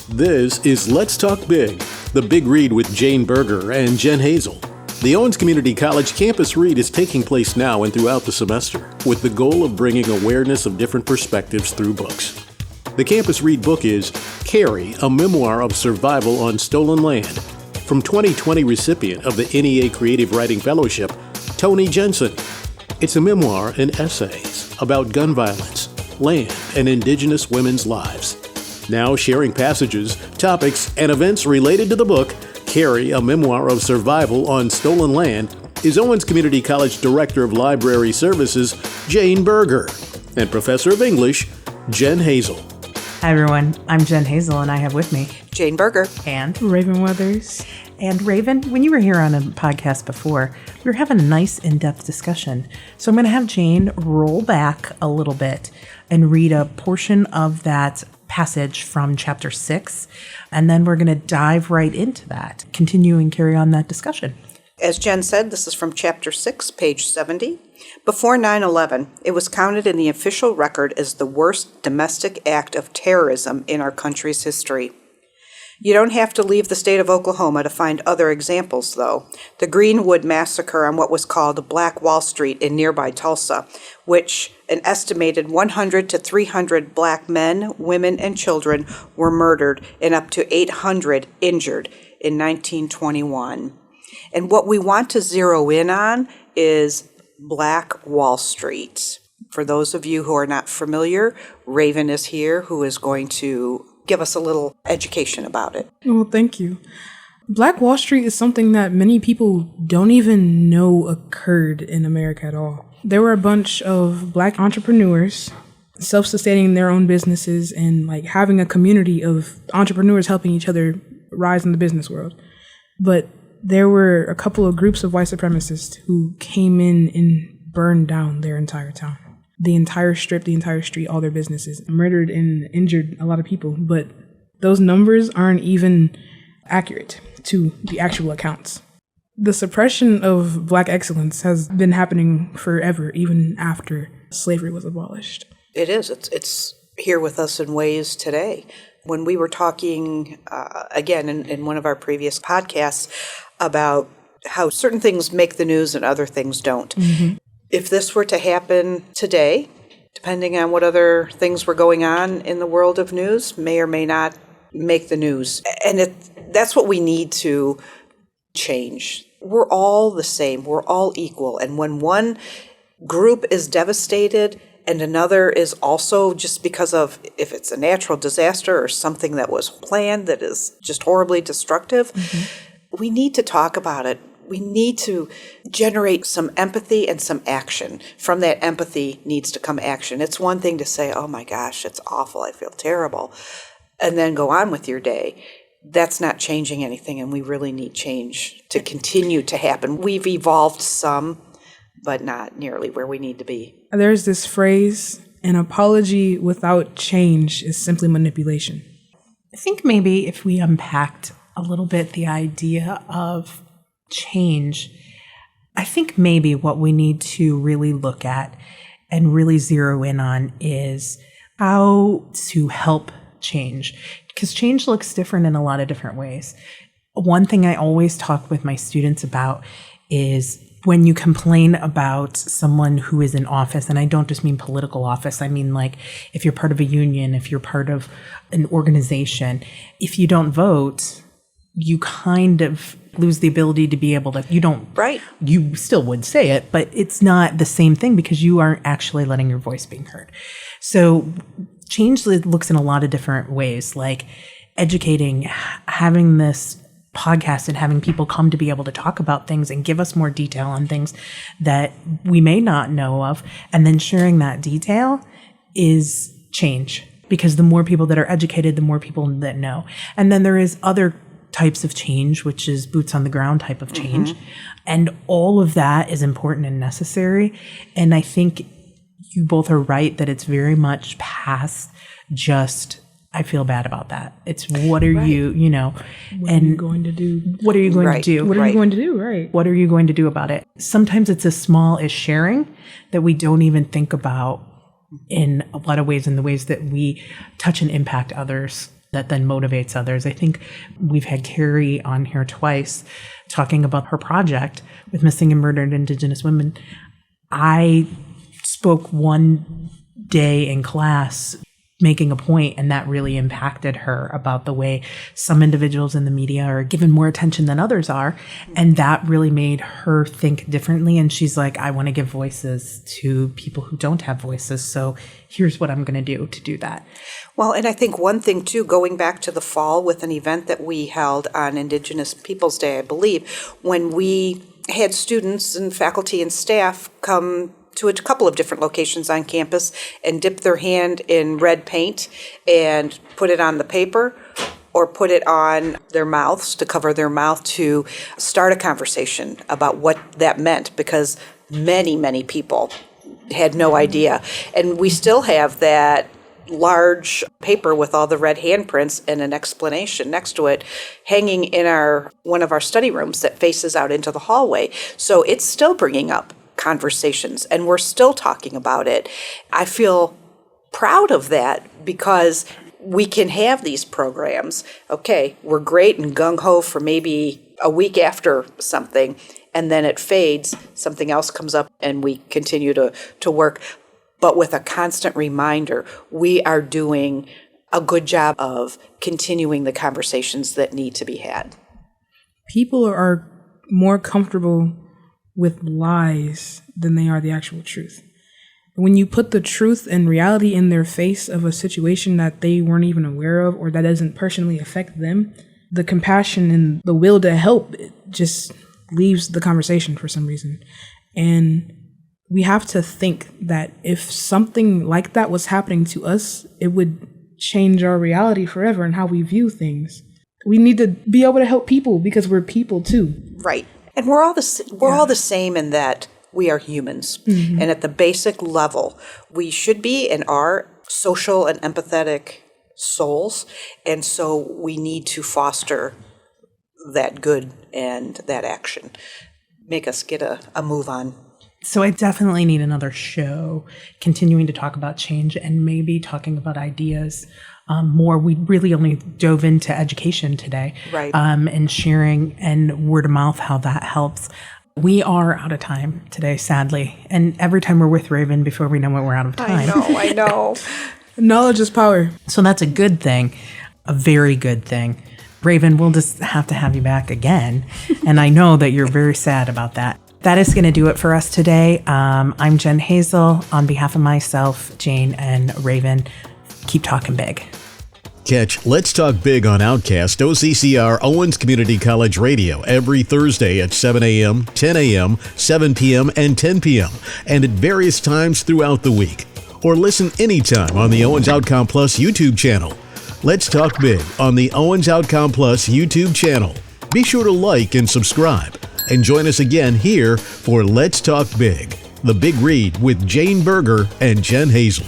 This is Let's Talk Big, the Big Read with Jane Berger and Jen Hazel. The Owens Community College Campus Read is taking place now and throughout the semester, with the goal of bringing awareness of different perspectives through books. The Campus Read book is Carrie, a Memoir of Survival on Stolen Land, from 2020 recipient of the NEA Creative Writing Fellowship, Toni Jensen. It's a memoir and essays about gun violence, land, and Indigenous women's lives. Now sharing passages, topics, and events related to the book, Carrie, a Memoir of Survival on Stolen Land, is Owens Community College Director of Library Services, Jane Berger, and Professor of English, Jen Hazel. Hi everyone, I'm Jen Hazel and I have with me Jane Berger and Raven Weathers. And Raven, when you were here on a podcast before, we were having a nice in-depth discussion. So I'm going to have Jane roll back a little bit and read a portion of that passage from chapter 6, and then we're going to dive right into that, continue and carry on that discussion. As Jen said, this is from chapter 6, page 70. Before 9/11, it was counted in the official record as the worst domestic act of terrorism in our country's history. You don't have to leave the state of Oklahoma to find other examples, though. The Greenwood Massacre on what was called Black Wall Street in nearby Tulsa, which an estimated 100 to 300 black men, women, and children were murdered and up to 800 injured in 1921. And what we want to zero in on is Black Wall Street. For those of you who are not familiar, Raven is here, who is going to give us a little education about it. Well, thank you. Black Wall Street is something that many people don't even know occurred in America at all. There were a bunch of black entrepreneurs self-sustaining their own businesses and having a community of entrepreneurs helping each other rise in the business world. But there were a couple of groups of white supremacists who came in and burned down their entire town. The entire strip, the entire street, all their businesses, murdered and injured a lot of people. But those numbers aren't even accurate to the actual accounts. The suppression of black excellence has been happening forever, even after slavery was abolished. It is. It's here with us in ways today. When we were talking, again, in one of our previous podcasts, about how certain things make the news and other things don't. Mm-hmm. If this were to happen today, depending on what other things were going on in the world of news, may or may not make the news. And that's what we need to change. We're all the same. We're all equal. And when one group is devastated and another is also, just because of, if it's a natural disaster or something that was planned that is just horribly destructive, mm-hmm. we need to talk about it. We need to generate some empathy and some action. From that empathy needs to come action. It's one thing to say, oh my gosh, it's awful, I feel terrible, and then go on with your day. That's not changing anything, and we really need change to continue to happen. We've evolved some, but not nearly where we need to be. There's this phrase, an apology without change is simply manipulation. I think maybe if we unpacked a little bit the idea of change, I think maybe what we need to really look at and really zero in on is how to help change, because change looks different in a lot of different ways. One thing I always talk with my students about is when you complain about someone who is in office, and I don't just mean political office, I mean if you're part of a union, if you're part of an organization, if you don't vote, you kind of lose the ability to be able to, right. You still would say it, but it's not the same thing because you aren't actually letting your voice being heard. So change looks in a lot of different ways, like educating, having this podcast and having people come to be able to talk about things and give us more detail on things that we may not know of. And then sharing that detail is change, because the more people that are educated, the more people that know. And then there is other types of change, which is boots on the ground type of change. Mm-hmm. And all of that is important and necessary. And I think you both are right that it's very much past just, I feel bad about that. It's what are you, what are you going to do? What are you going to do? What are you going to do? Right. What are you going to do about it? Sometimes it's as small as sharing that we don't even think about in a lot of ways, in the ways that we touch and impact others that then motivates others. I think we've had Carrie on here twice talking about her project with missing and murdered Indigenous women. I spoke one day in class making a point, and that really impacted her about the way some individuals in the media are given more attention than others are. And that really made her think differently. And she's like, I want to give voices to people who don't have voices. So here's what I'm going to do that. Well, and I think one thing too, going back to the fall with an event that we held on Indigenous Peoples Day, I believe, when we had students and faculty and staff come to a couple of different locations on campus and dip their hand in red paint and put it on the paper or put it on their mouths to cover their mouth to start a conversation about what that meant, because many, many people had no idea. And we still have that large paper with all the red handprints and an explanation next to it hanging in one of our study rooms that faces out into the hallway. So it's still bringing up conversations, and we're still talking about it. I feel proud of that because we can have these programs. Okay, we're great and gung-ho for maybe a week after something, and then it fades, something else comes up, and we continue to work. But with a constant reminder, we are doing a good job of continuing the conversations that need to be had. People are more comfortable with lies than they are the actual truth. When you put the truth and reality in their face of a situation that they weren't even aware of or that doesn't personally affect them, the compassion and the will to help just leaves the conversation for some reason. And we have to think that if something like that was happening to us, it would change our reality forever and how we view things. We need to be able to help people because we're people too. Right. And we're all the same in that we are humans. Mm-hmm. And at the basic level, we should be and are social and empathetic souls. And so we need to foster that good and that action. Make us get a move on. So I definitely need another show continuing to talk about change and maybe talking about ideas more. We really only dove into education today, right? And sharing and word of mouth, how that helps. We are out of time today, sadly. And every time we're with Raven, before we know it, we're out of time. I know. Knowledge is power. So that's a good thing, a very good thing. Raven, we'll just have to have you back again. And I know that you're very sad about that. That is going to do it for us today. I'm Jen Hazel. On behalf of myself, Jane, and Raven, keep talking big. Catch Let's Talk Big on Outcast OCCR Owens Community College Radio every Thursday at 7 a.m., 10 a.m., 7 p.m., and 10 p.m., and at various times throughout the week. Or listen anytime on the Owens Outcome Plus YouTube channel. Let's Talk Big on the Owens Outcome Plus YouTube channel. Be sure to like and subscribe. And join us again here for Let's Talk Big, The Big Read with Jane Berger and Jen Hazel.